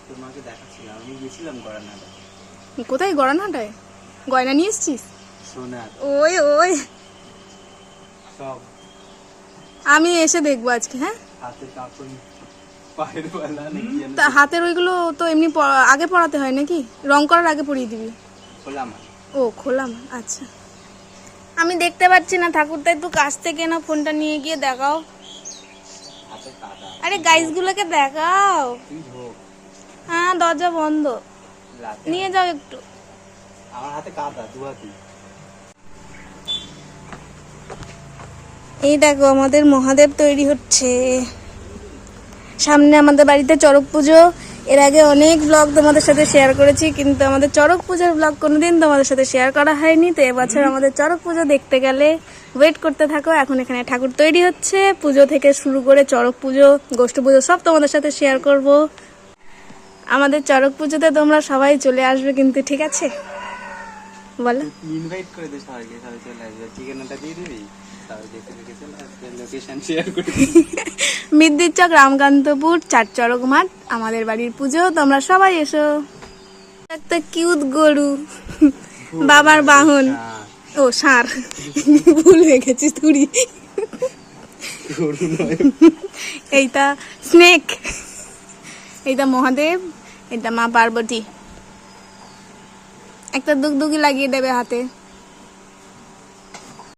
তোমাকে দেখাচ্ছিলাম, আমি গেছিলাম গড়ানাটা। কোথায়? গড়ানহাটায় গয়না নিয়ে এসছিস? সোনা ওই ওই সব আমি এসে দেখবো আজকে। হ্যাঁ, হাতে কাপড়, পায়ের বেলা নাকি যেন তা হাতের ওইগুলো তো এমনি আগে পরাতে হয় নাকি? রং করার আগে পরিয়ে দিবি? খোলাম। ও খোলাম, আচ্ছা। আমি দেখতে পাচ্ছি না ঠাকুরটা, একটু কাছ থেকে না ফোনটা নিয়ে গিয়ে দেখাও। হাতে কাদা। আরে গাইসগুলোকে দেখাও। তুই ঢোক। হ্যাঁ, দরজা বন্ধ, লাতে নিয়ে যাও একটু। আমার হাতে কাদা, দু হাতি। এই দেখো আমাদের মহাদেব তৈরি হচ্ছে। সামনে আমাদের বাড়িতে চড়ক পুজো। এর আগে অনেক ব্লগ তোমাদের সাথে শেয়ার করেছি, কিন্তু আমাদের চড়ক পুজোর ব্লগ কোনোদিন তোমাদের সাথে শেয়ার করা হয়নি। তো এবছর আমাদের চড়ক পুজো দেখতে গেলে ওয়েট করতে থাকো। এখন এখানে ঠাকুর তৈরি হচ্ছে, পুজো থেকে শুরু করে চড়ক পুজো, গোষ্ঠ পুজো সব তোমাদের সাথে শেয়ার করব। আমাদের চড়ক পুজোতে তোমরা সবাই চলে আসবে কিন্তু, ঠিক আছে? বলো। ইনভাইট করে দে সবাইকে, সবাই চলে আসবে। ঠিকানাটা দিয়ে দিবি, সবাই দেখে দেখে চলে আসবে, লোকেশন শেয়ার করে দিবি। মিদ্দিরচক, রামকান্তপুর, চার চড়ক মাঠ আমাদের বাড়ির পুজো, তোমরা সবাই এসো। একটা কিউট গরু, বাবার বাহন। ও ষাঁড়, ভুল হয়ে গেছিস তুই। গরু নয়, এইটা স্নেক, এইটা মহাদেব, এটা মা পার্বতী। একটা দুগদুগি লাগিয়ে দেবে হাতে।